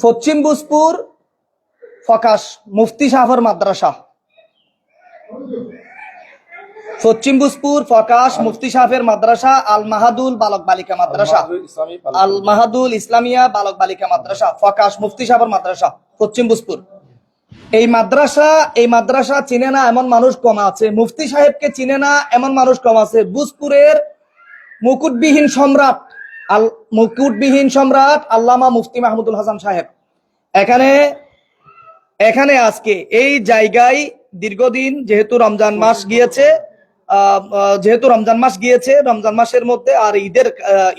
পশ্চিম ভোজপুর ফকাশ মুফতি সাহর মাদ্রাসা, পশ্চিম ভোজপুর ফকাশ মুফতি সাহেবের মাদ্রাসা, আল মাহাদুল বালক বালিকা মাদ্রাসা, আল মাহাদুল ইসলামিয়া বালক বালিকা মাদ্রাসা, ফকাশ মুফতি সাহেবের মাদ্রাসা, পশ্চিম ভোজপুর। এই মাদ্রাসা চিনে না এমন মানুষ কম আছে, মুফতি সাহেবকে চিনে না এমন মানুষ কম আছে। ভোজপুরের মুকুটবিহীন সম্রাট আল্লামা মুফতি মাহমুদুল হাসান সাহেব এখানে আজকে এই জায়গায় দীর্ঘদিন যেহেতু রমজান মাস গিয়েছে, রমজান মাসের মধ্যে আর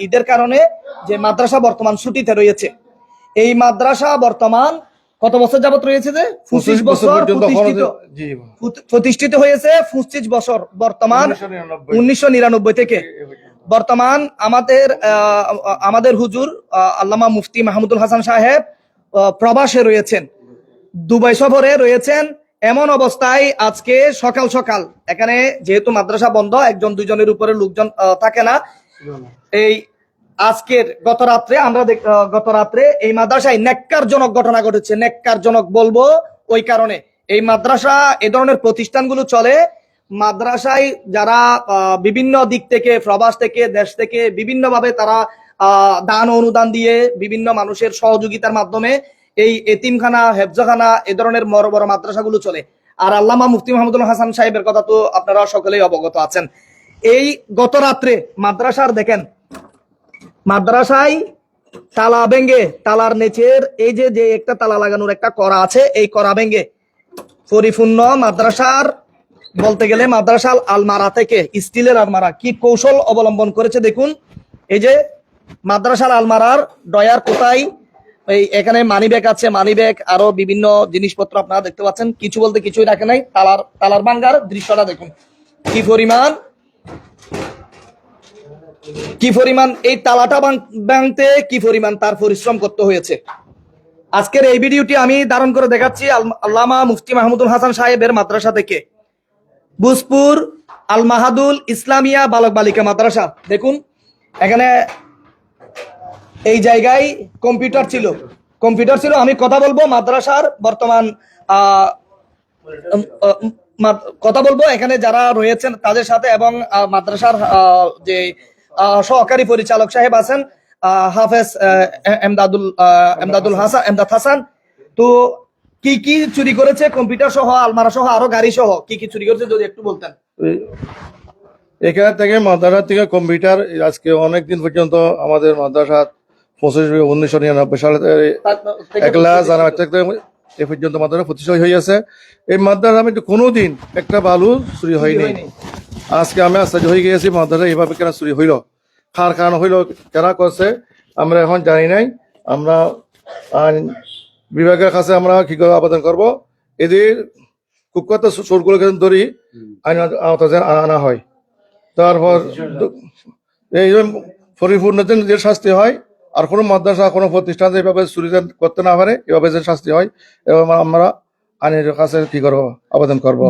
ঈদের কারণে যে মাদ্রাসা বর্তমান ছুটিতে রয়েছে, এই মাদ্রাসা বর্তমান কত বছর যাবত রয়েছে? যে 25 বছর প্রতিষ্ঠিত হয়েছে। 25 বছর বর্তমান 1999 থেকে বর্তমান আমাদের হুজুর আল্লামা মুফতি মাহমুদুল হাসান সাহেব প্রবাসে রয়েছেন, দুবাই সফরে রয়েছেন। এমন অবস্থায় আজকে সকাল সকাল এখানে যেহেতু মাদ্রাসা বন্ধ, একজন দুইজনের উপরে লোকজন থাকে না, এই আজকের গত রাত্রে এই মাদ্রাসায় নেক্কারজনক ঘটনা ঘটেছে। নেক্কারজনক বলবো ওই কারণে, এই মাদ্রাসা এ ধরনের প্রতিষ্ঠানগুলো চলে, মাদ্রাসায় যারা বিভিন্ন দিক থেকে, প্রবাস থেকে, দেশ থেকে বিভিন্নভাবে তারা দান অনুদান দিয়ে বিভিন্ন মানুষের সহযোগিতার মাধ্যমে এই এতিমখানা, হেফজখানা এ ধরনের বড় বড় মাদ্রাসাগুলো চলে। আর আল্লামা মুফতি মাহমুদুল হাসান সাহেবের কথা তো আপনারা সকলেই অবগত আছেন। এই গত রাত্রে মাদ্রাসায় তালা ভেঙ্গে, তালার নিচের এই যে একটা তালা লাগানোর একটা করা আছে, এই করা ভেঙ্গে পরিপূর্ণ মাদ্রাসার বলতে গেলে মাদ্রাসার আলমারা থেকে, স্টিলের আলমারা, কি কৌশল অবলম্বন করেছে দেখুন। এই যে মাদ্রাসার আলমারার ডয়ার কোথায়, এই এখানে মানি ব্যাগ আছে, মানি ব্যাগ আরো বিভিন্ন জিনিসপত্র আপনারা দেখতে পাচ্ছেন, কিছু বলতে কিছুই রাখে নাই। তালার ভাঙ্গার দৃশ্যটা দেখুন, কি পরিমাণ এই তালাটা ভাঙতে কি পরিমাণ তার পরিশ্রম করতে হয়েছে। আজকের এই ভিডিওটি আমি ধারণ করে দেখাচ্ছি আল্লামা মুফতি মাহমুদুল হাসান সাহেবের মাদ্রাসা থেকে, ভোজপুর আল মাহাদুল ইসলামিয়া বালক বালিকা মাদ্রাসা। দেখুন এখানে এই জায়গায় কম্পিউটার ছিল। আমি কথা বলবো মাদ্রাসার বর্তমান কথা বলবো এখানে যারা রয়েছেন তাদের সাথে, এবং মাদ্রাসার যে সহকারী পরিচালক সাহেব আছেন হাফেজ এমদাদ হাসান। তো কি চুরি করেছে, কম্পিউটার সহ, আলমারা সহ, আরো গাড়ি সহ কি চুরি করেছে যদি একটু বলতেন। এখান থেকে মাদ্রাসা থেকে কম্পিউটার আজকে অনেকদিন পর্যন্ত আমাদের মাদ্রাসা 1999 সালে 1 জানুয়ারি থেকে এ পর্যন্ত মাদ্রাসা প্রতিষ্ঠা হয়েছে। এই মাদ্রাসা আমি কোনোদিন একটা বালু চুরি হয়নি। আজকে আমি আশ্চর্য হয়ে গিয়েছি, মাদ্রাসা এইভাবে কেন চুরি হইল, কার কারণ হইল, কেনা করছে আমরা এখন জানি নাই। আমরা বিভাগের কাছে আমরা কি করে আবেদন করব, এদের কুখ্যাত চোরগুলোকে ধরি আইন আওতায় আনা হয়। তারপর এই পরিপূর্ণদের যে শাস্তি হয়, আর কোনো মাদ্রাসা কোনো প্রতিষ্ঠান যেভাবে চুরি করতে না পারে এভাবে যে শাস্তি হয়, এবং আমরা আইনের কাছে কি করবো, আবেদন করবো।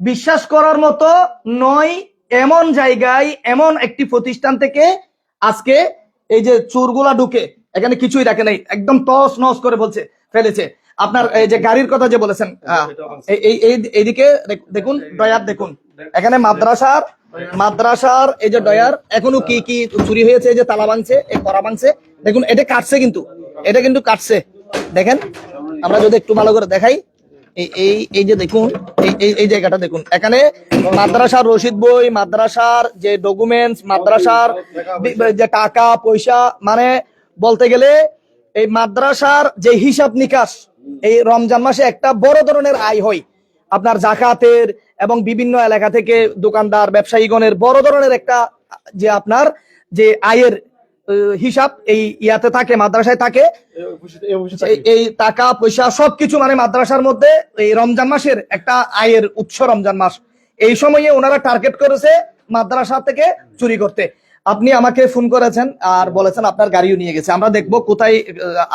বিশ্বাস করার মতো নয়, এমন জায়গায় এমন একটি প্রতিষ্ঠান থেকে আজকে এই যে চোরগুলা ঢুকে এখানে কিছুই রাখে নাই, একদম তস নস করে ফেলেছে। আপনার এই যে গাড়ির কথা যে বলেছেন, এইদিকে দেখুন, ডয়ার দেখুন, এখানে মাদ্রাসার এই যে ডয়ার এখনো কি চুরি হয়েছে। এই যে তালা ভাঙছে, এই কড়া ভাঙছে, দেখুন এটা কাটছে, এটা কিন্তু কাটছে। দেখেন আমরা যদি একটু ভালো করে দেখাই, এই যে দেখুন, এই জায়গাটা দেখুন, এখানে মাদ্রাসার রসিদ বই, মাদ্রাসার যে ডকুমেন্টস, মাদ্রাসার যে টাকা পয়সা, মানে বলতে গেলে এই মাদ্রাসার যে হিসাব নিকাশ, এই রমজান মাসে একটা বড় ধরনের আয় হয় আপনার জাকাতের, এবং বিভিন্ন এলাকা থেকে দোকানদার ব্যবসায়ীগণের বড় ধরনের একটা যে আপনার যে আয়ের হিসাব এই ইয়াতে থাকে, মাদ্রাসায় থাকে। এই টাকা পয়সা সবকিছু মানে মাদ্রাসার মধ্যে এই রমজান মাসের একটা আয়ের উৎস রমজান মাস, এই সময়ে ওনারা টার্গেট করেছে মাদ্রাসা থেকে চুরি করতে। আপনি আমাকে ফোন করেছেন আর বলেছেন আপনার গাড়িও নিয়ে গেছে। আমরা দেখবো কোথায়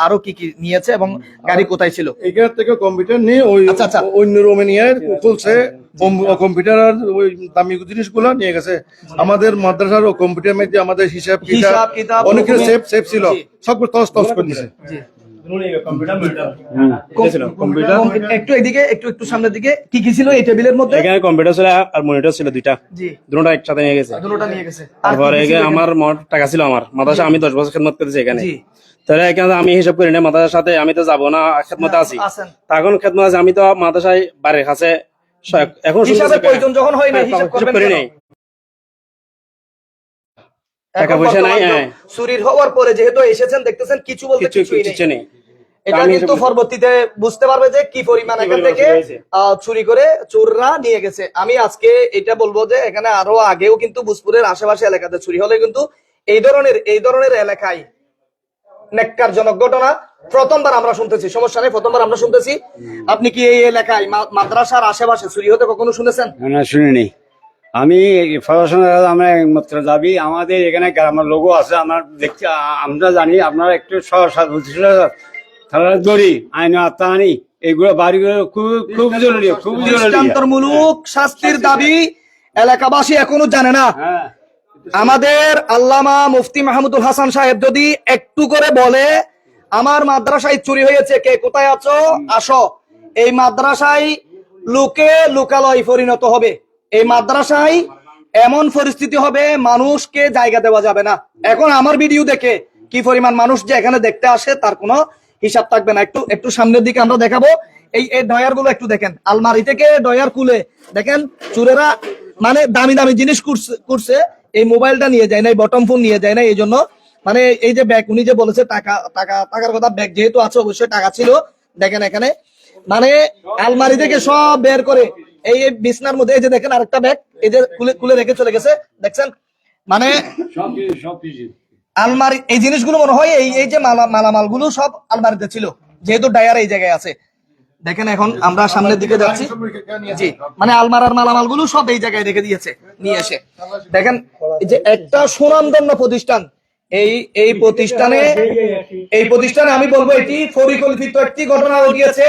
আরো কি কি নিয়েছে এবং গাড়ি কোথায় ছিল। এখান থেকে কম্পিউটার নিয়ে ওই আচ্ছা, আচ্ছা। অন্য রুমে নিয়ে খুলছে, কম্পিউটার আর ওই দামি জিনিসগুলো নিয়ে গেছে। আমাদের মাদ্রাসার কম্পিউটার মধ্যে আমাদের হিসাব হিসাব কিতাব, অনেক কিছু document। সেফ ছিল, জি। সবগুলো তস তস করে দিছে। জি। কম্পিউটার একটু এদিকে, একটু সামনের দিকে, কি কি ছিল এই টেবিলের মধ্যে? এখানে কম্পিউটার ছিল আর মনিটর ছিল দুইটা, জি, দুটোটা একসাথে নিয়ে গেছে। দুটোটা নিয়ে গেছে। আর তারপরে কি কি ছিল এখানে? আমার মোট টাকা ছিল আমার মাদ্রাসা, আমি 10 বছর খেদমত করেছি এখানে। জি। তাহলে এখানে আমি হিসাব করি না মাদ্রাসার সাথে, আমি তো যাবো না, খেদমতে আছি। আছেন। তখন খেদমত আছে, আমি তো মাদ্রাসায় বাড়ির কাছে এখন হিসাবে প্রয়োজন যখন হয় না হিসাব করবেন করি কেন? নাই, টাকা এখন পয়সা নাই। বর্তমান হ্যাঁ, চুরির হওয়ার পরে যেহেতু এসেছেন, দেখতেছেন কিছু বলতে কিছুই নেই। কিছু নেই। এটা আমি কিন্তু হিসাব- পরবর্তীতে বুঝতে পারবে যে কি পরিমাণ এখান পরিমাণ থেকে চুরি হয়েছে। চুরি করে চোররা নিয়ে গেছে। আমি আজকে এটা বলবো যে এখানে আরো আগেও কিন্তু বুজপুরের আশেপাশে এলাকাতে চুরি হলে কিন্তু এই ধরনের এলাকায় নেক্কারজনক ঘটনা প্রথমবার আমরা শুনতেছি। সমস্যা নেই, প্রথমবার আমরা শুনতেছি। আপনি কি এই এলাকায় মাদ্রাসার আশেপাশে চুরি হতে কখনো শুনেছেন? না, শুনিনি। আমি প্রশাসনের আমরা একমাত্র দাবি, আমাদের এখানে গ্রামের লোগো আছে, আমরা দেখছি, আমরা জানি আপনারা একটু সহসাদ দড়ি আইন আত্মানি এগুলো বাড়িগুলো খুব খুব জরুরি, খুব জরুরি। দৃষ্টান্তমূলক শাস্তির দাবি এলাকাবাসী এখনো জানে না। হ্যাঁ, আমাদের আল্লামা মুফতি মাহমুদুল হাসান সাহেব যদি একটু করে বলে আমার মাদ্রাসায় চুরি হয়েছে, কে কোথায় আছো আসো, এই মাদ্রাসায় লোকে লোকালয় পরিণত হবে। এই মাদ্রাসায় এমন পরিস্থিতি হবে মানুষকে জায়গা দেওয়া যাবে না। এখন আমার ভিডিও দেখে কি পরিমাণ মানুষ যে এখানে দেখতে আসে তার কোনো হিসাব থাকবে না। একটু সামনের দিকে আমরা দেখাবো। এই ডয়ার গুলো একটু দেখেন, আলমারি থেকে ডয়ার খুলে দেখেন চোরেরা মানে দামি দামি জিনিস করছে। এই মোবাইলটা নিয়ে যায় না, এই বটম ফোন নিয়ে যায় না। এই জন্য মানে এই যে ব্যাগ, উনি যে বলেছে টাকার কথা, ব্যাগ যেহেতু আছে অবশ্যই টাকা ছিল। দেখেন এখানে মানে আলমারি থেকে সব বের করে এই বিছনার মধ্যে এই যে দেখেন আরেকটা ব্যাগ এই যে খুলে রেখে চলে গেছে। দেখছেন মানে সবকিছু আলমারি এই জিনিসগুলো মনে হয় এই যে মালামাল গুলো সব আলমারিতে ছিল, যেহেতু ডায়ার এই জায়গায় আছে। দেখেন এখন আমরা সামনের দিকে যাচ্ছি। জি, মানে আলমারার মালামাল গুলো সব এই জায়গায় রেখে দিয়েছে নিয়ে এসে। দেখেন এই যে একটা সুনামধন্য প্রতিষ্ঠান, এই প্রতিষ্ঠানে আমি বলবো এটি পরিকল্পিত একটি ঘটনা ঘটিয়েছে।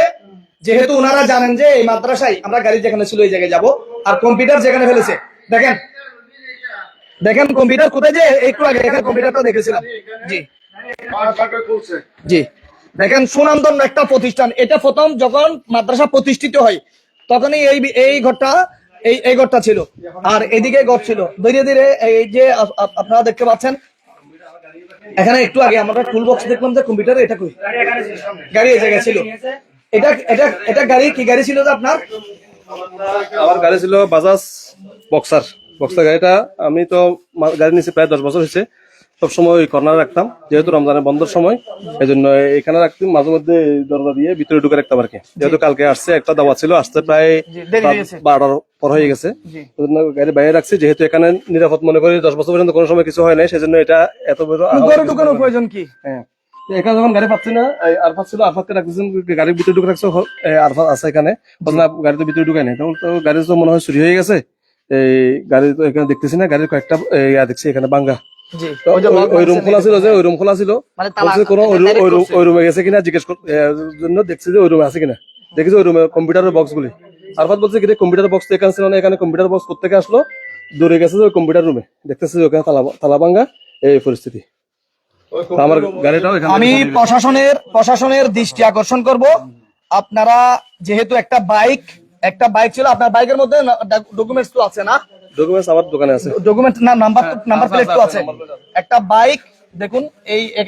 যেহেতু ওনারা জানেন যে এই মাদ্রাসায় আমরা গাড়ি যেখানে ছিল এই জায়গায় যাবো, আর কম্পিউটার যেখানে ফেলেছে দেখেন কম্পিউটার কোথায়, যে একটু আগে এখানে কম্পিউটারটা দেখেছিলাম। জি জি, দেখেন সুনামধন্য একটা প্রতিষ্ঠান। এটা প্রথম যখন মাদ্রাসা প্রতিষ্ঠিত হয় তখনই এই ঘরটা ছিল, আর এদিকে ঘর ছিল। ধীরে ধীরে এই যে আপনারা দেখতে পাচ্ছেন এখানে একটু আগে আমরা টুল বক্স দেখলাম যে কম্পিউটারে এটা কই গাড়ি এই জায়গায় ছিল। এটা গাড়ি কি গাড়ি ছিল যে আপনার? আমার গাড়ি ছিল বাজাজ বক্সার গাড়িটা। আমি তো গাড়ি নিয়েছি প্রায় 10 বছর হয়েছে। সবসময় ওই কর্নারে রাখতাম, যেহেতু রমজানের বন্ধের সময় এই জন্য এখানে রাখতাম। মাঝে মধ্যে দরজা দিয়ে ভিতরে ঢুকে রাখতাম আর কি। যেহেতু কালকে আসছে, একটা দাওয়া ছিল, আসতে প্রায় 12টার পর হয়ে গেছে, ওই জন্য গাড়ি বাইরে রাখছি। যেহেতু এখানে নিরাপদ মনে করি, 10 বছর পর্যন্ত কোনো সময় কিছু হয় নাই, সেজন্য এটা এত বড় ঢুকানোর প্রয়োজন কি? হ্যাঁ, এখানে যখন গাড়ি পাচ্ছি না, আরফাত ছিল, আরফাতকে রাখতেছেন, গাড়ির ভিতরে ঢুকে রাখছো, আরফাত আছে এখানে, গাড়িতে ভিতরে ঢুকাই নাই। তখন তো গাড়ি তো মনে হয় চুরি হয়ে গেছে। এই গাড়ি তো এখানে দেখতেছি না, গাড়ির কয়েকটা দেখছি এখানে ভাঙ্গা। ওই রুম খোলা ছিল, যে ওই রুম খোলা ছিল, কোনো ওই রুমে গেছে কিনা জিজ্ঞেস জন্য দেখছি যে ওই রুমে আছে কিনা। দেখেছি ওই রুমে কম্পিউটারের বক্স গুলি। আরফাত বলছে কি কম্পিউটার বক্স এখানে ছিল না, এখানে কম্পিউটার বক্স কোথেকে আসলো, দৌড়ে গেছে যে ওই কম্পিউটার রুমে, দেখতেছি যে ওখানে তালা ভাঙ্গা এই পরিস্থিতি। আমার গাড়িটাও আমি প্রশাসনের দৃষ্টি আকর্ষণ করব। আপনারা যেহেতু একটা বাইক ছিল, আপনার বাইকের মধ্যে ডকুমেন্টস তো আছে না? ডকুমেন্টস আমার দোকানে আছে, ডকুমেন্ট না, নাম্বার প্লেট তো আছে। একটা বাইক দেখুন,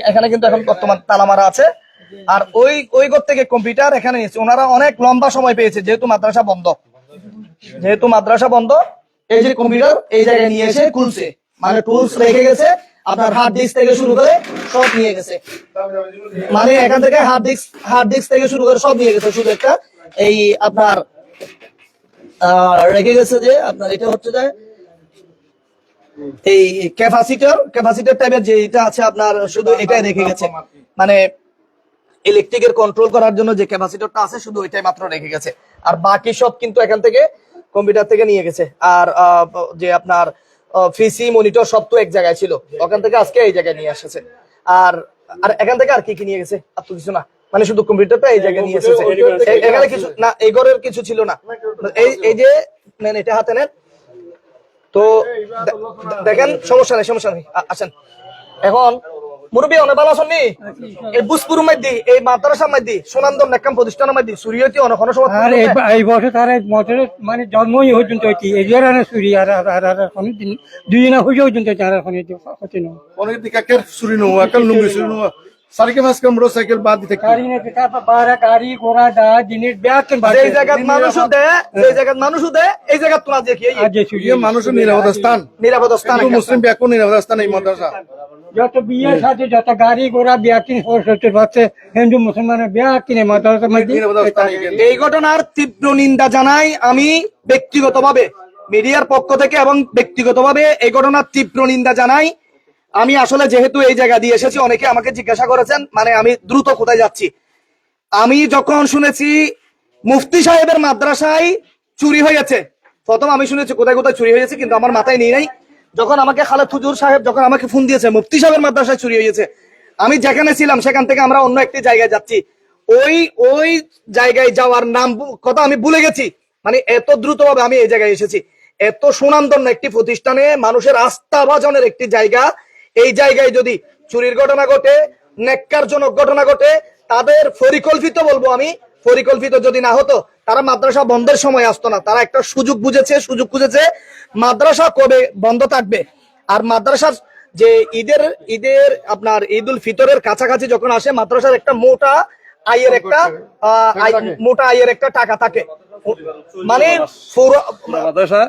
এখানে কিন্তু এখন বর্তমান তালা মারা আছে। আর ওই ঘর থেকে কম্পিউটার এখানে নিয়েছে। ওনারা অনেক লম্বা সময় পেয়েছে, যেহেতু মাদ্রাসা বন্ধ। এই যে কম্পিউটার এই জায়গায় নিয়ে এসে খুলছে, মানে টুলস রেখে গেছে। আপনার হার্ড ডিস্ক থেকে শুরু করে সব নিয়ে গেছে, মানে এখান থেকে হার্ড ডিস্ক থেকে শুরু করে সব নিয়ে গেছে। শুধু একটা এই আপনার রেখে গেছে যে আপনার এটা হচ্ছে যে এই ক্যাপাসিটর টাইপের যে এটা আছে আপনার, শুধু এটাই রেখে গেছে। মানে ইলেকট্রিকের কন্ট্রোল করার জন্য যে ক্যাপাসিটরটা আছে শুধু ওইটাই মাত্র রেখে গেছে। আর বাকি সব কিন্তু এখান থেকে কম্পিউটার থেকে নিয়ে গেছে। আর যে আপনার পিসি মনিটর সব তো এক জায়গায় ছিল, ওখান থেকে আজকে এই জায়গায় নিয়ে এসেছে। আর আর এখান থেকে আর কি কি নিয়ে গেছে? আর তো কিছু না, মানে শুধু কম্পিউটারটা এই জায়গায় নিয়ে এসেছে। এখানে কিছু না, এই ঘরের কিছু ছিল না। এই যে নেন, এটা হাতে নেন তো, দেখেন সমস্যা নেই, সমস্যা নেই, আসেন। এখন মুরব্বী অনেক ভালো আছেন নি? এই বুসপুর মধ্যে, এই মাদ্রাসার মধ্যে, সুনামদন নেকাম প্রতিষ্ঠানের মধ্যে চুরি হইতে অনেক সময় আর এই বছর তার মোটরে মানে জন্মই পর্যন্ত হইতি এরিয়ার আনে চুরি আর কোনদিন দুই দিন হয়ে পর্যন্ত তার হতে না অনেক দিকে একের চুরি নোয়া, একের লুঙ্গি চুরি নোয়া, সাইকেল ফাসকে মোটরসাইকেল বাদ দিতে গাড়ি না তারপর বারা গাড়ি ঘোড়া দা জিনিস ব্যাগ এই জায়গায় মানুষও দেয়, এই জায়গায় মানুষও দেয়, এই জায়গা তোলা দেখি আজ যে চুরি মানুষের নিরাপদ স্থান, নিরাপদ স্থান। হিন্দু মুসলিম ব্যাকুল নিরাপদ স্থান এই মাদ্রাসা। যত বিয়ের সাথে যত গাড়ি ঘোড়া ব্যাগ কিনে সরস্বতীর পাচ্ছে হিন্দু মুসলমানের ব্যাগ কিনে মাদ্রাসার মধ্যে নিরাপদ স্থান এখানে। এই ঘটনার তীব্র নিন্দা জানাই আমি ব্যক্তিগতভাবে, মিডিয়ার পক্ষ থেকে এবং ব্যক্তিগতভাবে এই ঘটনার তীব্র নিন্দা জানাই। আমি আসলে যেহেতু এই জায়গা দিয়ে এসেছি, অনেকে আমাকে জিজ্ঞাসা করেছেন মানে আমি দ্রুত কোথায় যাচ্ছি। আমি যখন শুনেছি মুফতি সাহেবের মাদ্রাসায় চুরি হয়েছে, প্রথম আমি শুনেছি কোথায় কোথায় চুরি হয়েছে, কিন্তু আমার মাথায় নেই নাই। যখন আমাকে খালেদ হুজুর সাহেব যখন আমাকে ফোন দিয়েছে মুফতি সাহেবের মাদ্রাসায় চুরি হয়েছে, আমি যেখানে ছিলাম সেখান থেকে আমরা অন্য একটি জায়গায় যাচ্ছি, ওই জায়গায় যাওয়ার নাম কথা আমি ভুলে গেছি। মানে এত দ্রুতভাবে আমি এই জায়গায় এসেছি। এত সুনামধন্য একটি প্রতিষ্ঠানে, মানুষের আস্থা ভাজনের একটি জায়গা, এই জায়গায় যদি চুরির ঘটনা ঘটে, নেক্কারজনক ঘটনা ঘটে, তাদের পরিকল্পিত বলবো আমি, পরিকল্পিত যদি না হতো তারা মাদ্রাসা বন্ধের সময় আসতো না। তারা একটা সুযোগ বুঝেছে, সুযোগ খুঁজেছে মাদ্রাসা কবে বন্ধ থাকবে। আর মাদ্রাসার যে ঈদের আপনার ঈদ উল ফিতরের কাছাকাছি যখন আসে, মাদ্রাসার একটা মোটা আয়ের একটা টাকা থাকে। মানে মাদ্রাসা,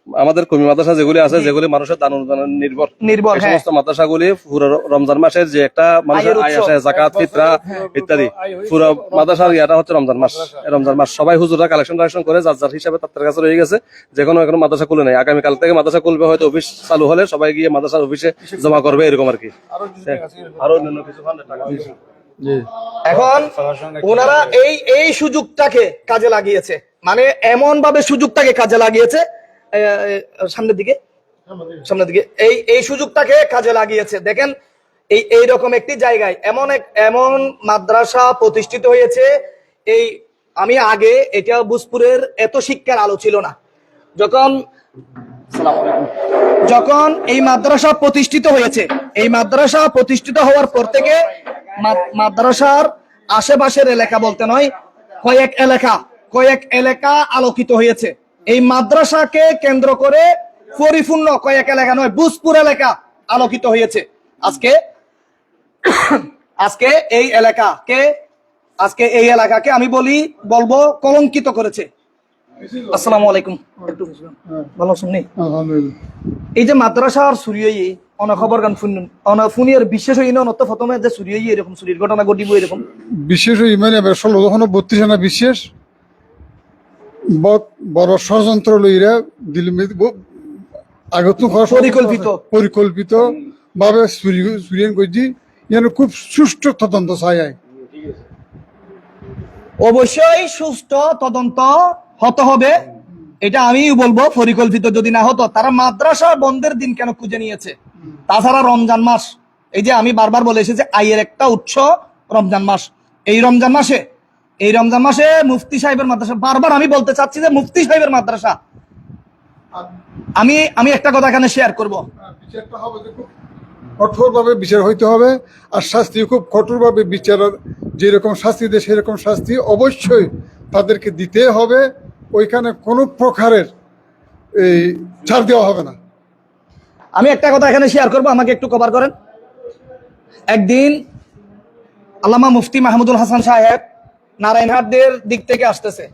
আমাদের কমি মাদ্রাসা যেগুলি আছে, যেগুলি মানুষের দান অনুদানের নির্ভর, এই সমস্ত মাদ্রাসাগুলি পুরো রমজান মাসের যে একটা মানুষের আয় আসে, জাকাত ফিতরা ইত্যাদি, পুরো মাদ্রাসার ইয়াটা হচ্ছে রমজান মাস। রমজান মাস সবাই হুজুররা কালেকশন করে যার যার হিসাবে তার কাছে রয়ে গেছে। যেকোনো এখন মাদ্রাসা খুলে নাই, আগামীকাল থেকে মাদ্রাসা খুলবে, হয়তো অফিস চালু হলে সবাই গিয়ে মাদ্রাসার অফিসে জমা করবে, এরকম আর কি। আরো অন্যান্য কিছু ফান্ডের টাকা এখন ওনারা এই সুযোগটাকে কাজে লাগিয়েছে, মানে এমন ভাবে সুযোগটাকে কাজে লাগিয়েছে, সামনের দিকে এই সুযোগটাকে কাজে লাগিয়েছে। দেখেন এইরকম একটি জায়গায় এমন মাদ্রাসা প্রতিষ্ঠিত হয়েছে। আমি আগে এটা বুসপুরের এত শিক্ষার আলো ছিল না। যখন এই মাদ্রাসা প্রতিষ্ঠিত হয়েছে, এই মাদ্রাসা প্রতিষ্ঠিত হওয়ার পর থেকে মাদ্রাসার আশেপাশের এলাকা বলতে নয়, কয়েক এলাকা আলোকিত হয়েছে। এই মাদ্রাসাকে কেন্দ্র করে পরিপূর্ণ কয়েক এলাকা নয়, বুসপুর এলাকা আলোকিত হয়েছে। আজকে এই এলাকাকে আমি বলবো কলঙ্কিত করেছে। আসসালামু আলাইকুম। ভালো আছেন নি? এই যে মাদ্রাসার চুরি অনেক খবর গান ফুনিয়ার বিশেষ অনত প্রথমে যে চুরি এরকম চুরির ঘটনা ঘটিব এরকম বিশেষ মানে 1632 আনা বিশেষ বড় ষড়যন্ত্র লইরা দিল্লি আগত পরিকল্পিত ভাবে চুরিয়ান করছি। ইয়ার খুব সুষ্ঠু তদন্ত চাই। অবশ্যই সুষ্ঠু তদন্ত হতে হবে, এটা আমি বলবো। পরিকল্পিত যদি না হতো, তারা মাদ্রাসা বন্ধের দিন কেন খুঁজে নিয়েছে? তাছাড়া রমজান মাস, এই যে আমি বারবার বলে এসেছি, আয়ের একটা উৎস রমজান মাস। এই রমজান মাসে মুফতি সাহেবের মাদ্রাসা, বারবার আমি বলতে চাচ্ছি যে মুফতি সাহেবের মাদ্রাসা। আমি একটা কথা এখানে শেয়ার করবো, কঠোরভাবে বিচার হইতে হবে, আর শাস্তি খুব কঠোরভাবে বিচার, যেরকম শাস্তি দেয় সেরকম শাস্তি অবশ্যই তাদেরকে দিতে হবে। ওইখানে কোনো প্রকারের এই ছাড় দেওয়া হবে না। আমি একটা কথা এখানে শেয়ার করবো, আমাকে একটু কভার করেন। একদিন আল্লামা মুফতি মাহমুদুল হাসান সাহেব নারায়ণহাটের দিক থেকে আসতেছে।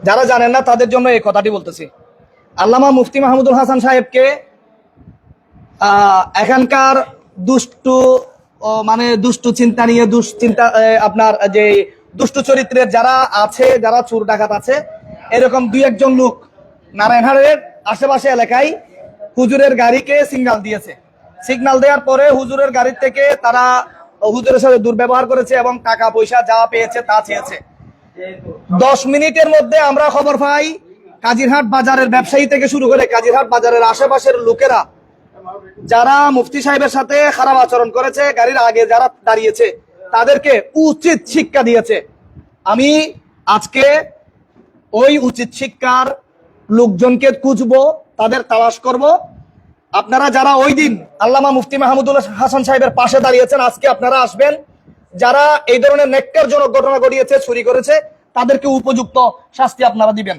যারা জানেন না তাদের জন্য এই কথাটি বলতেছি। আল্লামা মুফতি মাহমুদুল হাসান সাহেবকে এখানকার দুষ্টু চিন্তা নিয়ে, দুশ্চিন্তা, আপনার যে দুষ্টু চরিত্রের যারা আছে, যারা চোর ডাকাত আছে, এরকম দুই একজন লোক নারায়ণহাটের আশেপাশে এলাকায় হুজুরের গাড়িকে সিগন্যাল দিয়েছে। সিগন্যাল দেওয়ার পরে হুজুরের গাড়ির থেকে তারা হুজুরের সাথে দুর্ব্যবহার করেছে এবং টাকা পয়সা যা পেয়েছে তা চেয়েছে। 10 মিনিটের মধ্যে আমরা খবর পাই কাজিরহাট বাজারের ব্যবসায়ী থেকে শুরু করে কাজিরহাট বাজারের আশেপাশের লোকেরা যারা মুফতি সাহেবের সাথে খারাপ আচরণ করেছে, গাড়ির আগে যারা দাঁড়িয়েছে, তাদেরকে উচিত শিক্ষা দিয়েছে। আমি আজকে ওই উচিত শিক্ষার লোকজনকে খুঁজবো, তাদের তালাশ করব। আপনারা যারা ওই দিন আল্লামা মুফতি মাহমুদুল হাসান সাহেবের পাশে দাঁড়িয়েছেন, আজকে আপনারা আসবেন। যারা এই ধরনের নেক্কারজনক ঘটনা ঘটিয়েছে, চুরি করেছে, তাদেরকে উপযুক্ত শাস্তি আপনারা দিবেন।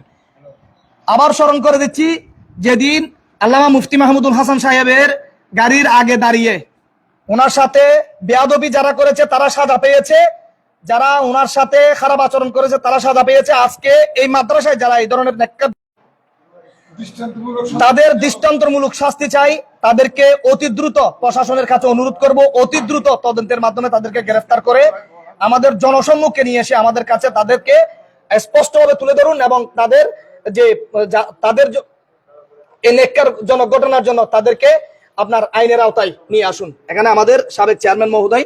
আবার স্মরণ করে দিচ্ছি, যেদিন আল্লামা মুফতি মাহমুদুল হাসান সাহেবের গাড়ির আগে দাঁড়িয়ে ওনার সাথে বেয়াদবি যারা করেছে তারা সাজা পেয়েছে, যারা ওনার সাথে খারাপ আচরণ করেছে তারা সাজা পেয়েছে। আজকে এই মাদ্রাসায় যারা এই ধরনের নেককার, তাদের দৃষ্টান্তমূলক শাস্তি চাই। তাদেরকে অতি দ্রুত প্রশাসনের কাছে অনুরোধ করব, অতি দ্রুত তদন্তের মাধ্যমে তাদেরকে গ্রেফতার করে আমাদের জনসম্মুখে নিয়ে এসে আমাদের কাছে তাদেরকে স্পষ্টভাবে তুলে ধরুন, এবং তাদের এই নেককারজনক ঘটনার জন্য তাদেরকে আপনার আইনের আওতায় নিয়ে আসুন। এখানে আমাদের সাবেক চেয়ারম্যান মহোদয়,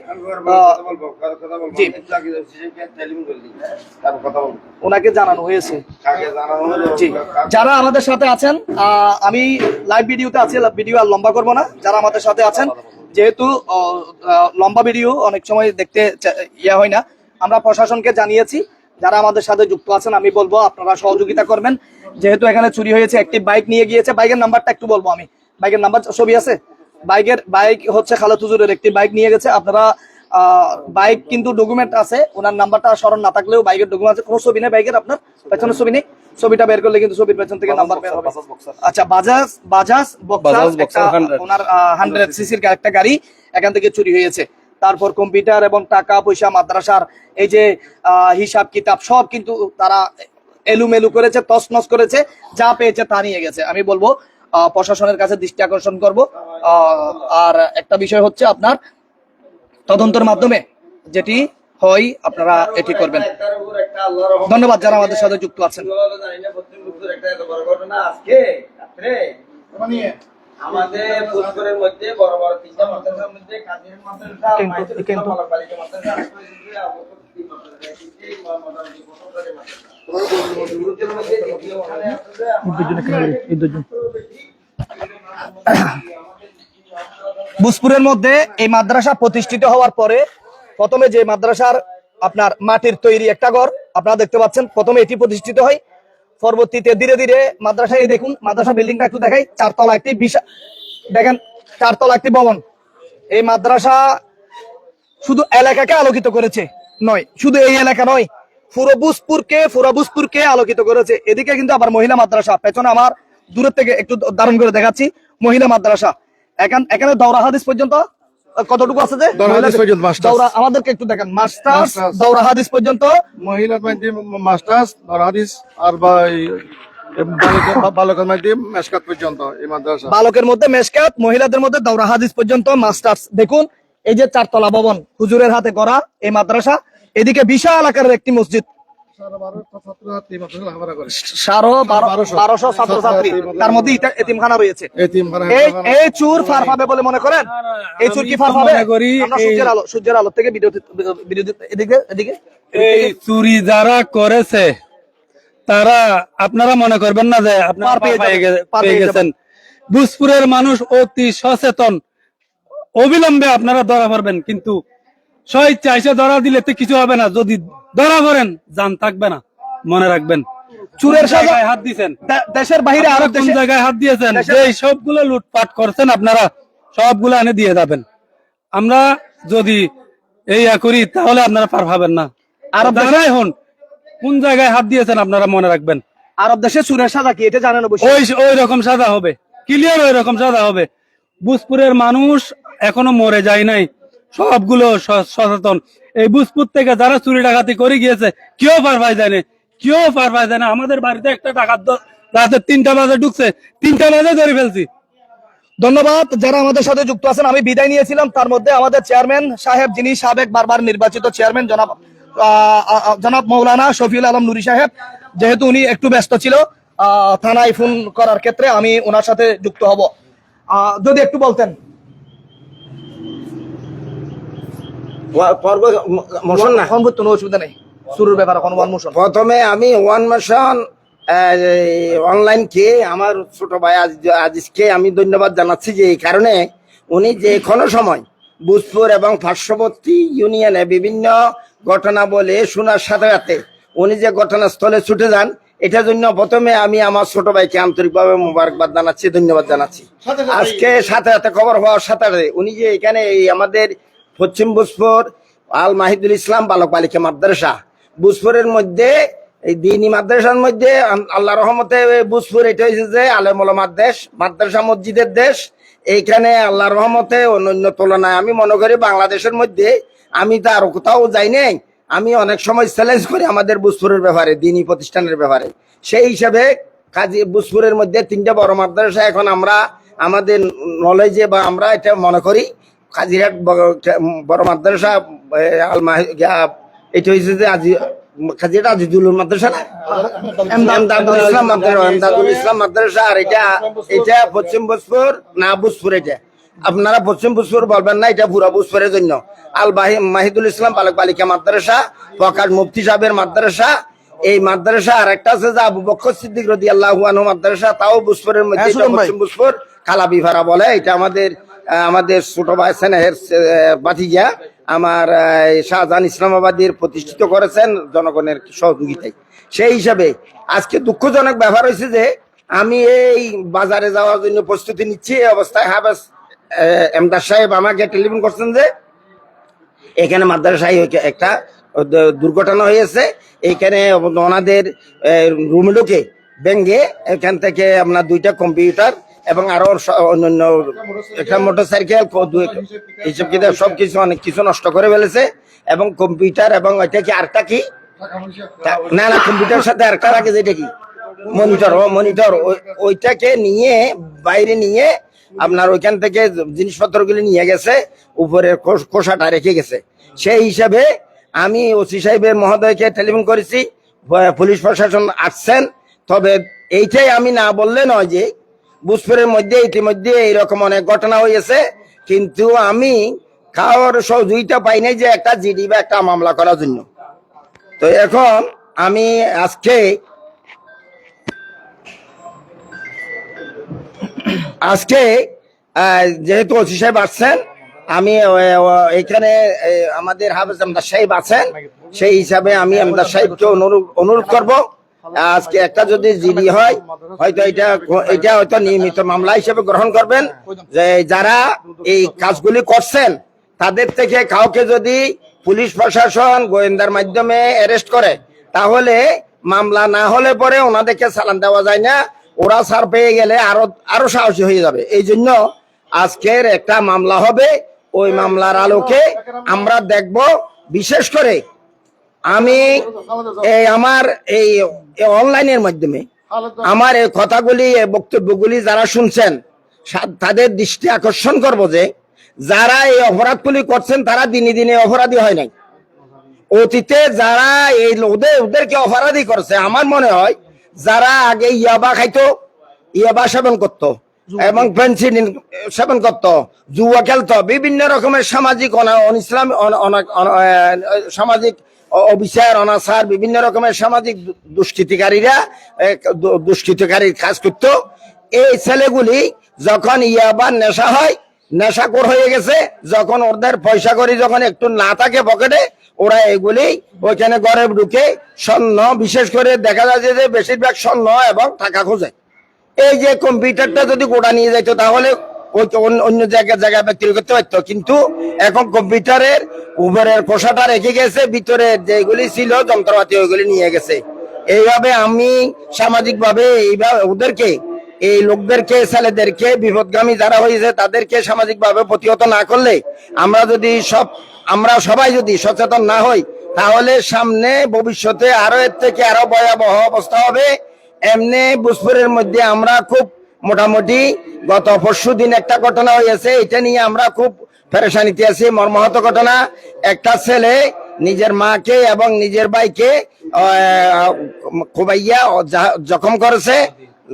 জি, ওনাকে জানানো হয়েছে। জি, যারা আমাদের সাথে আছেন, আমি লাইভ ভিডিওতে আছি, ভিডিও আর লম্বা করবো না। যারা আমাদের সাথে আছেন, যেহেতু লম্বা ভিডিও অনেক সময় দেখতে হয় না, আমরা প্রশাসনকে জানিয়েছি। যারা আমাদের সাথে যুক্ত আছেন, আমি বলবো আপনারা সহযোগিতা করবেন। যেহেতু এখানে চুরি হয়েছে, একটি বাইক নিয়ে গিয়েছে, বাইকের নাম্বারটা একটু বলবো আমি। বাইকের নাম্বার ছবি আছে, বাইক হচ্ছে খালেদ হুজুরের একটি বাইক নিয়ে গেছে। আপনারা বাইক কিন্তু ডকুমেন্ট আছে, ওনার নাম্বারটা স্মরণ না থাকলেও বাইকের ডকুমেন্ট আছে। কোনো ছবি নেই বাইকের, আপনার পেছনের ছবি নেই, ছবিটা বের করলে কিন্তু ছবির পেছন থেকে নাম্বার বের হবে। আচ্ছা, বাজাজ বক্সার, ওনার 100 সিসির একটা গাড়ি এখান থেকে চুরি হয়েছে। তারপর কম্পিউটার এবং টাকা পয়সা, মাদ্রাসার এই যে হিসাব কিতাব সব কিন্তু তারা এলুমেলু করেছে, তছনছ করেছে, যা পেয়েছে তা নিয়ে গেছে। আমি বলবো প্রশাসনের কাছে দৃষ্টি আকর্ষণ করব। আর একটা বিষয় হচ্ছে, আপনার তদন্তের মাধ্যমে যেটি হয় আপনারা এটি করবেন। ধন্যবাদ যারা আমাদের সাথে যুক্ত আছেন। আমাদের পুরস্কারের মধ্যে বড় বড় তিনটা মাদ্রাসার মধ্যে কাজের মাদ্রাসা, বুসপুরের মধ্যে এই মাদ্রাসা প্রতিষ্ঠিত হওয়ার পরে প্রথমে যে মাদ্রাসার আপনার মাটির তৈরি একটা ঘর আপনারা দেখতে পাচ্ছেন, প্রথমে এটি প্রতিষ্ঠিত হয়। পরবর্তীতে ধীরে ধীরে মাদ্রাসায় দেখুন, মাদ্রাসা বিল্ডিংটা একটু দেখাই, 4 তলা একটি বিশাল, দেখেন 4 তলা একটি ভবন। এই মাদ্রাসা শুধু এলাকাকে আলোকিত করেছে নয়, শুধু এই এলাকা নয়, পুরো বুসপুরকে আলোকিত করেছে। এদিকে কিন্তু আবার মহিলা মাদ্রাসা, পেছনে আমার দূরের থেকে একটু ধারণ করে দেখাচ্ছি, মহিলা মাদ্রাসা। এখানে দৌরা হাদিস পর্যন্ত কতটুকু আছে, যে দৌরা আমাদেরকে একটু দেখেন, মাস্টার্স দৌরা হাদিস পর্যন্ত, মহিলা মাস্টার্স দৌরা হাদিস, আর বালকের মধ্যে মেশকাত পর্যন্ত এই মাদ্রাসা। বালকের মধ্যে মেশকাত, মহিলাদের মধ্যে দৌরা হাদিস পর্যন্ত মাস্টার্স। দেখুন এই যে 4 তলা ভবন, হুজুরের হাতে গড়া এই মাদ্রাসা। এদিকে বিশাল আকারের একটি মসজিদ, 1200 ছাত্রছাত্রী, তার মধ্যে এতিমখানা রয়েছে। এই চুর ফার পাবে বলে মনে করেন? এই চুর কি ফার পাবে? আমরা সূর্যের আলো থেকে ভিডিও এদিকে এই চুরি যারা করেছে তারা আপনারা মনে করবেন না যে আপনারা পেয়ে গেছেন। বুসপুরের মানুষ অতি সচেতন, অবিলম্বে আপনারা ধরা পড়বেন। কিন্তু চাইছে ধরা দিলে তো কিছু হবে না, যদি ধরা পড়েন জান থাকবে না। মনে রাখবেন, চুরের জায়গায় হাত দিয়েছেন, দেশের বাইরে আরো কোন জায়গায় হাত দিয়েছেন, যে সবগুলো লুটপাট করছেন আপনারা সবগুলো এনে দিয়ে যাবেন। আমরা যদি এই করি তাহলে আপনারা পার পাবেন না। আরব দেশে হন, কোন জায়গায় হাত দিয়েছেন আপনারা মনে রাখবেন। আরব দেশে চুরের সাজা কি এটা জানেন? ওই রকম সাজা হবে, ক্লিয়ার ওই রকম সাজা হবে। বুসপুরের মানুষ এখনো মরে যায় নাই, সবগুলো সচেতন। এই বুসপুর থেকে যারা চুরি ডাকাতি করে গিয়েছে কেউ পার পাই যায় না, আমাদের বাড়িতে একটা ডাকাত রাতে 3টা বাজে ঢুকছে, 3টা বাজে ধরে ফেলছি। ধন্যবাদ যারা আমাদের সাথে যুক্ত আছেন। আমি বিদায় নিয়েছিলাম, তার মধ্যে আমাদের চেয়ারম্যান সাহেব, যিনি সাবেক বারবার নির্বাচিত চেয়ারম্যান, জনাব মৌলানা শফিউল আলম নুরি সাহেব, যেহেতু উনি একটু ব্যস্ত ছিল থানায় ফোন করার ক্ষেত্রে, আমি ওনার সাথে যুক্ত হব। যদি একটু বলতেন। মোশন না অসুবিধা নেই, শুরুর ব্যাপারে কোনো ওয়ান মোশন। প্রথমে আমি ওয়ান মোশন অনলাইনকে আমার ছোট ভাই আজিজকে আমি ধন্যবাদ জানাচ্ছি যে এই কারণে উনি যে কোনো সময় বুজপুর এবং পার্শ্ববর্তী ইউনিয়নে বিভিন্ন ঘটনা বলে শোনার সাথে সাথে উনি যে ঘটনাস্থলে ছুটে যান, এটার জন্য প্রথমে আমি আমার ছোট ভাইকে আন্তরিকভাবে মোবারকবাদ জানাচ্ছি, ধন্যবাদ জানাচ্ছি। আজকে সাথে সাথে খবর হওয়ার সাথে সাথে উনি যে এখানে এই আমাদের পশ্চিম বুজপুর আল মাহিদুল ইসলাম বালক বালিকা মাদ্রাসা বুজপুরের মধ্যে এই দিনী মাদ্রাসার মধ্যে আল্লাহ রহমতে বুজপুর এটা হয়েছে যে আলেম ওলামার দেশ, মাদ্রাসা মসজিদের দেশ। এইখানে আল্লাহ রহমতে অন্যান্য তুলনায় আমি মনে করি বাংলাদেশের মধ্যে আমি তো আরো কোথাও যাই নাই। আমি অনেক সময় চ্যালেঞ্জ করি আমাদের বুজপুরের ব্যাপারে, দিনী প্রতিষ্ঠানের ব্যাপারে। সেই হিসাবে কাজী বুজপুরের মধ্যে 3টা বড় মাদ্রাসা এখন আমরা আমাদের নলেজে বা আমরা এটা মনে করি কাজিরহাট বড় মাদ্রাসা এটা হয়েছে যে কাজিরহাট আজিজুল মাদ্রাসা না, এমদাদুল ইসলাম মাদ্রাসা। আর এটা পশ্চিম বুজপুর না বুজপুর, এটা আপনারা পশ্চিম বুজপুর বলবেন না, এটা পুরা বুজপুরের জন্য আল মাহিদুল ইসলাম বালক বালিকা মাদ্রাসা, প্রকাশ মুফতি সাহেবের মাদ্রাসা। এই মাদ্রাসা আর একটা আছে যে আবু বকর সিদ্দিক রাদিয়াল্লাহু আনহু মাদ্রাসা, তাও বুজপুরের মধ্যে পশ্চিম বুজপুর কালাবিভারা বলে। এটা আমাদের ছোট ভাই স্নেহের বাতিজা আমার শাহজাহান ইসলামাবাদীর প্রতিষ্ঠিত করেছেন জনগণের সহযোগিতায়। সেই হিসাবে আজকে দুঃখজনক ব্যাপার হয়েছে যে আমি এই বাজারে যাওয়ার জন্য প্রস্তুতি নিচ্ছি, এই অবস্থায় হাফেজ এমদাদ সাহেব আমাকে টেলিফোন করছেন যে এখানে মাদ্রাসায় একটা দুর্ঘটনা হয়েছে, এইখানে ওনাদের রুমে ঢুকে ব্যাঙ্গে এখান থেকে আপনার 2টা কম্পিউটার এবং আরো অন্যান্য একটা মোটরসাইকেল এইসব কিনা সবকিছু অনেক কিছু নষ্ট করে ফেলেছে। এবং কম্পিউটার এবং ওইটা কি আরেকটা কি না কম্পিউটার সাথে আরেকটা রাখে যেটা কি মনিটর ওইটাকে নিয়ে বাইরে নিয়ে আপনার ওইখান থেকে জিনিসপত্রগুলি নিয়ে গেছে, উপরের খোসাটা রেখে গেছে। সেই হিসাবে আমি ওসি সাহেবের মহোদয়কে টেলিফোন করেছি, পুলিশ প্রশাসন আসছেন। তবে এইটাই আমি না বললে নয় যে বুজপুরের মধ্যে ইতিমধ্যে এইরকম অনেক ঘটনা হয়েছে, কিন্তু আমি কারোর সহযোগিতা পাই নাই যে একটা জিডি বা একটা মামলা করার জন্য। তো এখন আমি আজকে যেহেতু ওসি সাহেব আসছেন, আমি এখানে আমাদের হাফেজ এমদাদ সাহেব আছেন, সেই হিসাবে আমি এমদাদ সাহেবকে অনুরোধ করব আজকে একটা যদি জিডি হয় হয়তো এটা হয়তো নিয়মিত মামলা হিসেবে গ্রহণ করবেন। যে যারা এই কাজগুলি করছেন তাদের থেকে কাউকে যদি পুলিশ প্রশাসন গোয়েন্দার মাধ্যমে অ্যারেস্ট করে তাহলে মামলা না হলে পরে ওনাদেরকে চালান দেওয়া যায় না, ওরা ছাড় পেয়ে গেলে আরো সাহসী হয়ে যাবে। এই জন্য আজকের একটা মামলা হবে, ওই মামলার আলোকে আমরা দেখব। বিশেষ করে আমি আমার এই অনলাইনের মাধ্যমে আমার এই কথাগুলি বক্তব্যগুলি যারা শুনছেন তাদের দৃষ্টি আকর্ষণ করব যে যারা এই অপরাধগুলি করছেন তারা দিনে দিনে অপরাধী হয় নাই। অতীতে যারা এই ওদেরকে অপরাধী করছে, আমার মনে হয় যারা আগে ইয়াবা খাইতো, ইয়াবা সেবন করতো এবং পেন্সিলিন সেবন করতো, জুয়া খেলতো, বিভিন্ন রকমের সামাজিক অনিসলাম সামাজিক অবিচার অনাচার বিভিন্ন রকমের সামাজিক দুষ্কৃতিকারীর কাজ করতো। এই ছেলেগুলি যখন ইয়াবার নেশা হয়, নেশাখোর হয়ে গেছে, যখন ওদের পয়সা করি যখন একটু না থাকে পকেটে, ওরা এগুলি ওইখানে ঘরে ঢুকে স্বর্ণ, বিশেষ করে দেখা যাচ্ছে যে বেশিরভাগ স্বর্ণ এবং টাকা খোঁজে। এই যে কম্পিউটারটা যদি গোটা নিয়ে যাইতো তাহলে অন্য জায়গায় ব্যক্তি করতে পারতো, কিন্তু এখন কম্পিউটারের উপরের খোসাটা রেখে গেছে, ভিতরে যেগুলি ছিল যন্ত্রপাতি ওইগুলি নিয়ে গেছে। এইভাবে আমি সামাজিক ভাবে এইভাবে ওদেরকে এই লোকদেরকে ছেলেদেরকে বিপদগামী যারা হয়েছে তাদেরকে সামাজিক ভাবে প্রতিহত না করলে আমরা সবাই যদি সচেতন না হই তাহলে সামনে ভবিষ্যতে আরো এর থেকে আরো ভয়াবহ অবস্থা হবে। এমনি বুজপুরের মধ্যে আমরা খুব মোটামুটি গত পরশু দিন একটা ঘটনা হয়েছে, এটা নিয়ে আমরা খুব পেরেশানিতে আছি। মর্মাহত ঘটনা, একটা ছেলে নিজের মাকে এবং নিজের ভাইকে কোবাইয়া জখম করেছে,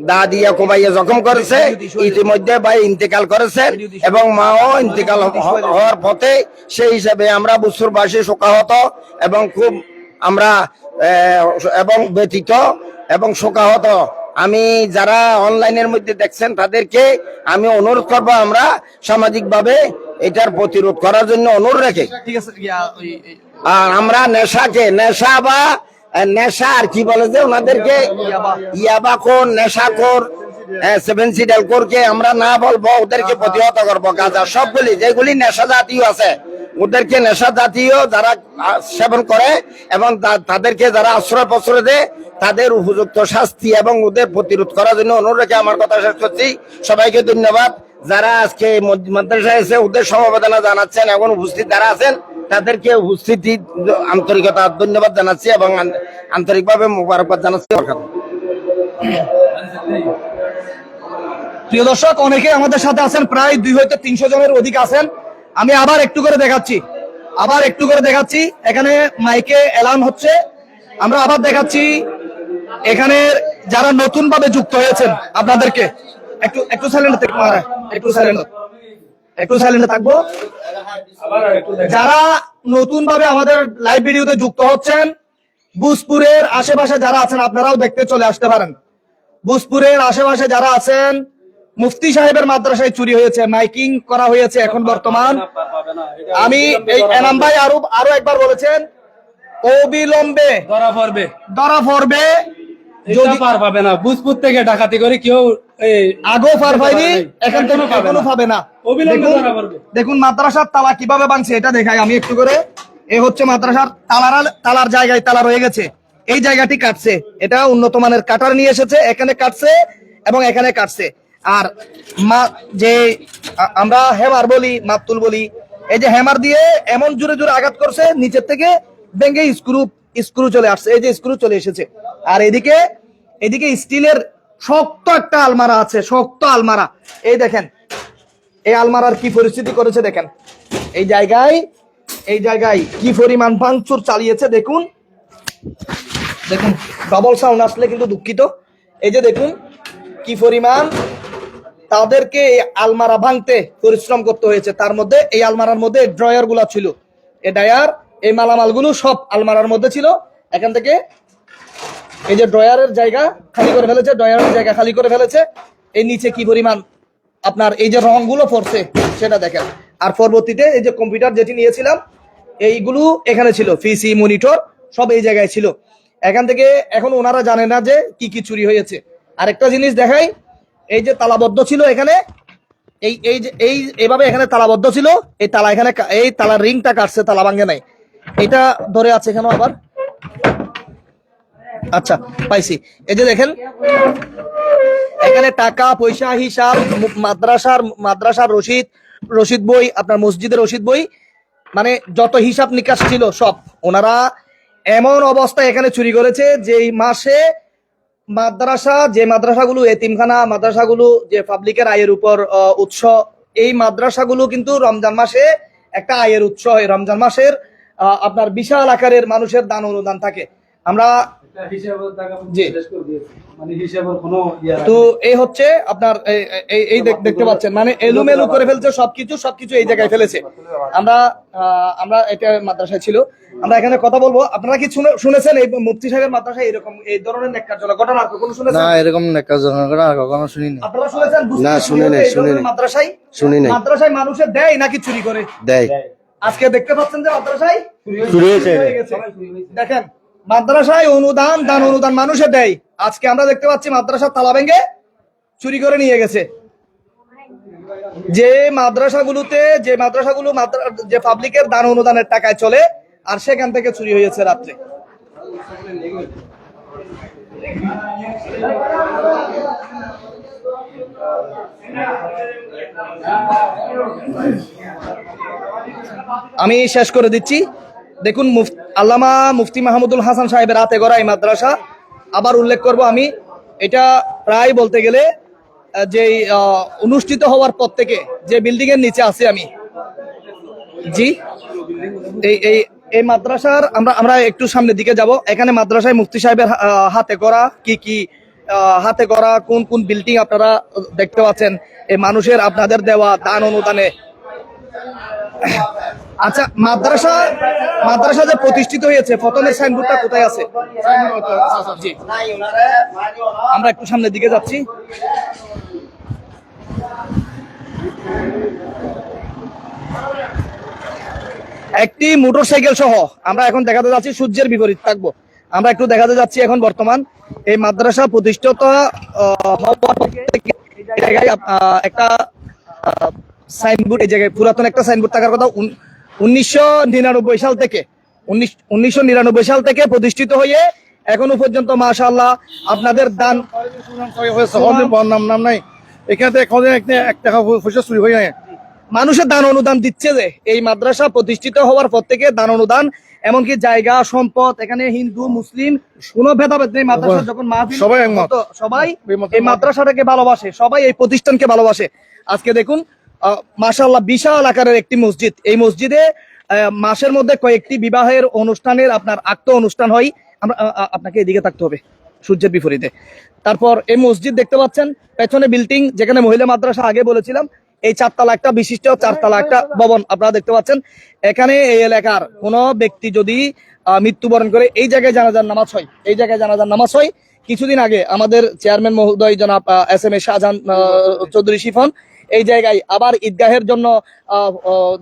দা দিয়া কোবাইয়া জখম করেছে। ইতিমধ্যে ভাই ইন্তেকাল করেছেন এবং মাও ইন্তেকাল হওয়ার পথে। সেই হিসাবে আমরা বুজপুরবাসী শোকাহত এবং খুব আমরা এবং ব্যথিত। এবং শোকাহত আমি যারা অনলাইনের মধ্যে দেখছেন তাদেরকে আমি অনুরোধ করব, আমরা সামাজিকভাবে এটার প্রতিরোধ করার জন্য অনুরোধ রেখে, ঠিক আছে আর আমরা নেশা বা নেশা আর কি বলে যে ওনাদেরকে ইয়াবাখোর, নেশাখোর, 7 সিডাল কোরকে আমরা না বলবো, ওদেরকে প্রতিহত করবো। গাঁজা সবগুলি যেগুলি নেশা জাতীয় আছে ওদেরকে নেশা জাতীয় যারা সেবন করে এবং তাদেরকে যারা আশ্রয় প্রশ্রয় দেয় তাদের উপযুক্ত শাস্তি এবং ওদের প্রতিরোধ করার জন্য অনুরোধ রেখে আমার কথা শেষ করছি। সবাইকে ধন্যবাদ। যারা আজকে মাদ্রাসায় এসে ওদের সমবেদনা জানাচ্ছেন এবং উপস্থিত যারা আছেন তাদেরকে উপস্থিতি আন্তরিকতা ধন্যবাদ জানাচ্ছি এবং আন্তরিকভাবে মোবারকবাদ জানাচ্ছি। প্রিয় দর্শক, অনেকে আমাদের সাথে আছেন, প্রায় 2 হইতে 300 জনের অধিক আছেন। আমি আবার একটু করে দেখাচ্ছি, এখানে মাইকে এলান হচ্ছে, আমরা আবার দেখাচ্ছি। এখানে যারা নতুন ভাবে যুক্ত হয়েছেন আপনাদেরকে একটু সাইলেন্ট থাকবো। যারা নতুন ভাবে আমাদের লাইভ ভিডিওতে যুক্ত হচ্ছেন, বুসপুরের আশেপাশে যারা আছেন আপনারাও দেখতে চলে আসতে পারেন। বুসপুরের আশেপাশে যারা আছেন, মুফতি সাহেবের মাদ্রাসায় চুরি হয়েছে, মাইকিং করা হয়েছে এখন বর্তমান। আমি এই এনাম ভাই আরো একবার বলেছেন অবিলম্বে ধরা পড়বে, যদি পার পাবে না। বুঝপুর থেকে ডাকাতি করে কেউ আগেও পার পায়নি, এখন থেকে এখনো পাবে না। দেখুন মাদ্রাসার তালা কিভাবে ভাঙছে, এটা দেখাই আমি একটু করে। এ হচ্ছে মাদ্রাসার তালার জায়গায় তালা রয়ে গেছে, এই জায়গাটি কাটছে, এটা উন্নত মানের কাটার নিয়ে এসেছে, এখানে কাটছে এবং এখানে কাটছে। আর যে আমরা হেমার বলি, মাতুল বলি, এই যে হেমার দিয়ে এমন জোরে জোরে আঘাত করছে, নিচের থেকে ভেঙে স্ক্রু চলে আসছে, এই যে স্ক্রু চলে এসেছে। আর এদিকে স্টিলের শক্ত একটা আলমারা আছে, শক্ত আলমারা। এই দেখেন এই আলমারার কি পরিস্থিতি করেছে দেখেন, এই জায়গায় কি পরিমাণ ভাঙচুর চালিয়েছে দেখুন। ডবল সাউন্ড আসলে কিন্তু দুঃখিত। এই যে দেখুন কি পরিমাণ তাদেরকে এই আলমারা ভাঙতে পরিশ্রম করতে হয়েছে। তার মধ্যে এই আলমারার মধ্যে ড্রয়ার গুলা ছিল, এই মালামাল গুলো সব আলমারার মধ্যে ছিল। এখান থেকে এই যে ড্রয়ারের জায়গা খালি করে ফেলেছে, এই নিচে কি পরিমাণ আপনার এই যে রং গুলো পড়ছে সেটা দেখেন। আর পরবর্তীতে এই যে কম্পিউটার যেটি নিয়েছিলাম এইগুলো এখানে ছিল, পিসি মনিটর সব এই জায়গায় ছিল। এখান থেকে এখন ওনারা জানে না যে কি চুরি হয়েছে। আরেকটা জিনিস দেখাই, এই যে তালাবদ্ধ ছিল এখানে, এইভাবে এখানে তালাবদ্ধ ছিল, এই তালা এখানে, এই তালার রিংটা কাটছে, তালা ভাঙে নাই, এটা ধরে আছে এখানে আবার। আচ্ছা পাইছি, এই যে দেখেন এখানে টাকা পয়সা হিসাব, মাদ্রাসার রশিদ বই, আপনার মসজিদের রশিদ বই, মানে যত হিসাব নিকাশ ছিল সব ওনারা এমন অবস্থায় এখানে চুরি করেছে যে মাসে মাদ্রাসাগুলো এতিমখানা, মাদ্রাসাগুলো যে পাবলিকের আয়ের উপর উৎস, এই মাদ্রাসাগুলো কিন্তু রমজান মাসে একটা আয়ের উৎস হয়। রমজান মাসের আপনার বিশাল আকারের মানুষের দান অনুদান থাকে। আমরা তো এই হচ্ছে আপনার এই দেখতে পাচ্ছেন, মানে এলোমেলো করে ফেলছে সবকিছু এই জায়গায় ফেলেছে। আমরা এটা মাদ্রাসায় ছিল, আমরা এখানে কথা বলবো। আপনারা কি শুনেছেন এই মুফতি সাহেবের মাদ্রাসায় এরকম এই ধরনের নেককারজনক ঘটনা আর কখনো শুনেছেন? না, এরকম নেককারজনক ঘটনা কখনো শুনিনি। আপনারা শুনেছেন? না, শুনিনি। মাদ্রাসায় মানুষের দেয় নাকি চুরি করে দেয়। আজকে দেখতে পাচ্ছেন যে মাদ্রাসায় চুরি হয়ে গেছে। দেখেন মাদ্রাসায় দান অনুদান মানুষে দেয়, আজকে আমরা দেখতে পাচ্ছি মাদ্রাসার তালা ভেঙে চুরি করে নিয়ে গেছে। যে মাদ্রাসাগুলো যে পাবলিকের দান অনুদানের টাকায় চলে, আর সেখান থেকে চুরি হয়েছে রাত্রে। আমি শেষ করে দিচ্ছি। দেখুন আল্লামা মুফতি মাহমুদুল হাসান সাহেবের হাতে গড়া এই মাদ্রাসা, আবার উল্লেখ করব আমি, এটা প্রায় বলতে গেলে যে অনুষ্ঠিত হওয়ার পর থেকে যে বিল্ডিং এর নিচে আছি আমি, জি এই মাদ্রাসার আমরা একটু সামনের দিকে যাব। এখানে মাদ্রাসায় মুফতি সাহেবের হাতে গড়া হাতে গড়া কোন বিল্ডিং আপনারা দেখতে পাচ্ছেন, এই মানুষের আপনাদের দেওয়া দান অনুদানে আচ্ছা, মাদ্রাসা যে প্রতিষ্ঠিত হয়েছে, প্রথমের সাইনবোর্ডটা কোথায় আছে? জি, আমরা একটু সামনের দিকে যাচ্ছি। একটি মোটরসাইকেল সহ আমরা এখন দেখাতে যাচ্ছি, সূর্যের বিপরীত থাকবো। আমরা একটু দেখাতে যাচ্ছি এখন বর্তমান এই মাদ্রাসা প্রতিষ্ঠিত হওয়ার থেকে এই জায়গায় একটা সাইনবোর্ড, এই জায়গায় পুরাতন একটা সাইনবোর্ড থাকার কথা। 1999 সাল থেকে 1999 সাল থেকে প্রতিষ্ঠিত হয়ে এখনো পর্যন্ত মাশাআল্লাহ আপনাদের দান নাম নাই এখানে তো এখন 1 টাকা পয়সা চুরি হয়ে যায়। মানুষের দান অনুদান দিচ্ছে যে এই মাদ্রাসা প্রতিষ্ঠিত হওয়ার পর থেকে দান অনুদান, এমনকি জায়গা সম্পদ, এখানে হিন্দু মুসলিম কোনো ভেদাভেদ নেই। মাদ্রাসা যখন মাহফিল সবাই একমত। সবাই এই মাদ্রাসাটাকে ভালোবাসে, সবাই এই প্রতিষ্ঠানকে ভালোবাসে। আজকে দেখুন মাশাআল্লাহ বিশাল আকারের একটি মসজিদ। এই মসজিদে মাসের মধ্যে কয়েকটি বিবাহের অনুষ্ঠানের আপনার আক্ত অনুষ্ঠান হয়। আমরা আপনাকে এদিকে থাকতে হবে সূর্যের বিপরীতে। তারপর এই মসজিদ দেখতে পাচ্ছেন, পেছনে বিল্ডিং যেখানে মহিলা মাদ্রাসা আগে বলেছিলাম, এই 4 তলা একটা বিশিষ্ট 4 তলা একটা ভবন আপনারা দেখতে পাচ্ছেন। এখানে এই এলাকার কোন ব্যক্তি যদি মৃত্যুবরণ করে এই জায়গায় জানাজার নামাজ হয়, এই জায়গায় জানাজার নামাজ হয়। কিছুদিন আগে আমাদের চেয়ারম্যান মহোদয় জনাব SM শাহজাহান চৌধুরী শিফন এই জায়গায় আবার ঈদগাহের জন্য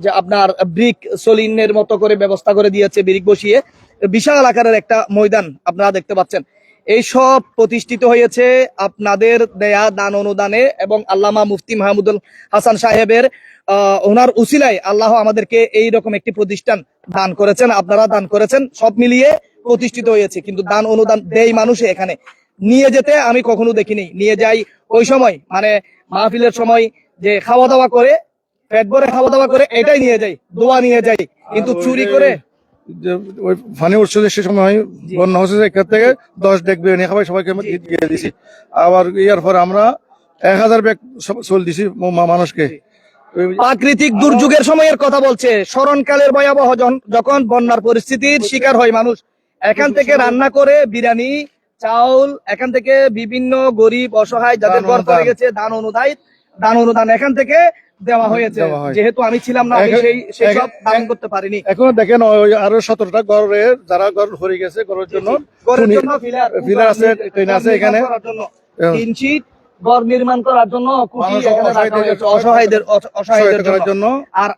যে আপনার ব্রিক সলিনের মতো করে ব্যবস্থা করে দিয়েছে, ব্রিক বসিয়ে বিশাল আকারের একটা ময়দান আপনারা দেখতে পাচ্ছেন। এই সব প্রতিষ্ঠিত হয়েছে আপনাদের দেয়া দান অনুদানে এবং আল্লামা মুফতি মাহমুদুল হাসান সাহেবের ওনার উসিলায় আল্লাহ আমাদেরকে এই রকম একটি প্রতিষ্ঠান দান করেছেন, আপনারা দান করেছেন, সব মিলিয়ে প্রতিষ্ঠিত হয়েছে। কিন্তু দান অনুদান দেয় মানুষে এখানে নিয়ে যেতে আমি কখনো দেখিনি। নিয়ে যাই ওই সময় মানে মাহফিলের সময় যে খাওয়া দাওয়া করে, পেট ভরে খাওয়া দাওয়া করে, এটাই নিয়ে যাই, দোয়া নিয়ে যাই, কিন্তু চুরি করে যে ওই ফানি উঠছে সে সময় বন্যা হচ্ছে, এখান থেকে 10 ডেক বিরিয়ানি খাবাই সবাইকে ঈদ দিয়ে দিছি। আবার ইয়ার পর আমরা 1000 ব্যাগ চল দিছি মানুষকে। প্রাকৃতিক দুর্যোগের সময়ের কথা বলছে, স্মরণকালের ভয়াবহ যখন বন্যার পরিস্থিতির শিকার হয় মানুষ, এখান থেকে রান্না করে বিরিয়ানি চাউল, এখান থেকে বিভিন্ন গরিব অসহায় যাদের ঘর পড়ে গেছে দান অনুদান এখান থেকে দেওয়া হয়েছে। যেহেতু আমি ছিলাম না, আমি সেই সব দান করতে পারিনি। এখন দেখেন ওই আরো 17টা ঘরের যারা ঘর হরে গেছে ঘরের জন্য ফিলার আছে, ট্রেন আছে এখানে 3 শীট ঘর নির্মাণ করার জন্য খুঁটি এখানে রাখা হয়েছে অসহায়দের জন্য। আর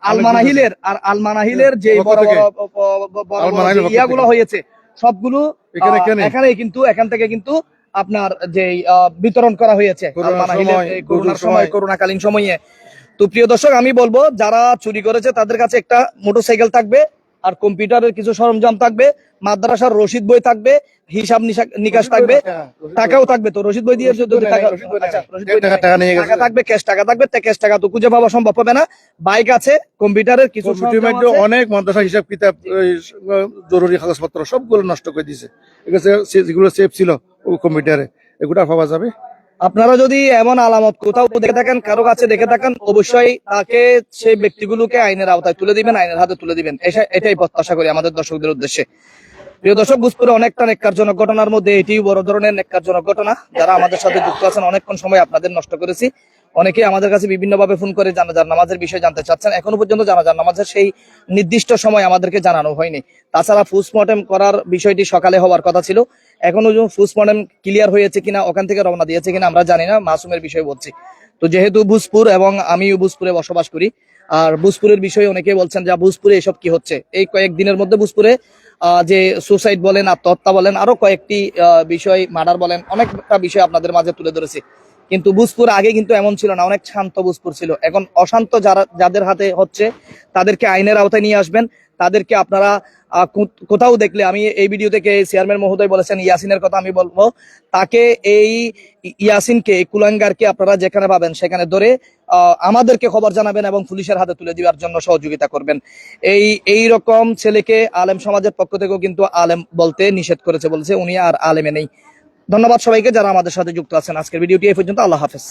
আলমানাহিলের যে বড় বড় ইয়াগুলো হয়েছে সবগুলো এখানে কিন্তু এখান থেকে কিন্তু আপনার যে বিতরণ করা হয়েছে করোনার সময়, করোনাকালীন সময়ে। তো প্রিয় দর্শক, আমি বলবো যারা চুরি করেছে তাদের কাছে একটা মোটরসাইকেল থাকবে, আর কম্পিউটারের কিছু সরঞ্জাম থাকবে, মাদ্রাসার রসিদ বই থাকবে, হিসাব নিকাশ থাকবে, টাকাও থাকবে। তো রসিদ বই দিয়ে টাকা থাকবে, ক্যাশ টাকা থাকবে, ক্যাশ টাকা তো খুঁজে পাওয়া সম্ভব হবে না। বাইক আছে, কম্পিউটারের কিছু অনেক মাদ্রাসা হিসাব কিতাব জরুরি কাগজপত্র সবগুলো নষ্ট করে দিয়েছে। যেগুলো সেফ ছিল কম্পিউটারে এগুলো পাওয়া যাবে। আপনারা যদি এমন আলামত কোথাও দেখে থাকেন, কারো কাছে দেখে থাকেন, অবশ্যই তাকে সেই ব্যক্তিগুলোকে আইনের আওতায় তুলে দিবেন, আইনের হাতে তুলে দিবেন, এটাই প্রত্যাশা করি আমাদের দর্শকদের উদ্দেশ্যে। প্রিয় দর্শক, ভূজপুরে অনেকটা নেক্কারজনক ঘটনার মধ্যে এটি বড় ধরনের নেক্কারজনক ঘটনা। যারা আমাদের সাথে যুক্ত আছেন, অনেকক্ষণ সময় আপনাদের নষ্ট করেছি। অনেকে আমাদের কাছে বিভিন্ন ভাবে ফোন করে জানাজার নামাজের বিষয়ে জানতে চাচ্ছেন। এখনো পর্যন্ত জানাজার নামাজের সেই নির্দিষ্ট সময় আমাদেরকে জানানো হয়নি। তাছাড়া পোস্টমর্টেম করার বিষয়টি সকালে হওয়ার কথা ছিল, এখনো পোস্টমর্টেম ক্লিয়ার হয়েছে কিনা, ওখান থেকে রওনা দিয়েছে কিনা আমরা জানি না। মাসুমের বিষয়ে বলছি। তো যেহেতু ভূজপুর এবং আমিও ভূজপুরে বসবাস করি, আর ভূজপুরের বিষয়ে অনেকে বলছেন যে ভূজপুরে এসব কি হচ্ছে। এই কয়েকদিনের মধ্যে ভূজপুরে যে সুসাইড বলেন, আত্মহত্যা বলেন, আরো কয়েকটি বিষয়, মার্ডার বলেন, অনেকটা বিষয় আপনাদের মাঝে তুলে ধরেছি। কিন্তু ভূজপুর আগে কিন্তু এমন ছিল না, অনেক শান্ত ভূজপুর ছিল। এখন অশান্ত যাদের হাতে হচ্ছে তাদেরকে আইনের আওতায় নিয়ে আসবেন। তাদেরকে আপনারা কোথাও দেখলে, আমি এই ভিডিও থেকে চেয়ারম্যান মহোদয় বলেছেন ইয়াসিনের কথা, আমি বলবো তাকে, এই ইয়াসিনকে, এই কুলাঙ্গারকে আপনারা যেখানে পাবেন সেখানে ধরে আমাদেরকে খবর জানাবেন এবং পুলিশের হাতে তুলে দেওয়ার জন্য সহযোগিতা করবেন। এই রকম ছেলেকে আলেম সমাজের পক্ষ থেকেও কিন্তু আলেম বলতে নিষেধ করেছে, বলছে উনি আর আলেমে নেই। ধন্যবাদ সবাইকে যারা আমাদের সাথে যুক্ত আছেন। আজকের ভিডিওটি এই পর্যন্ত। আল্লাহ হাফেজ।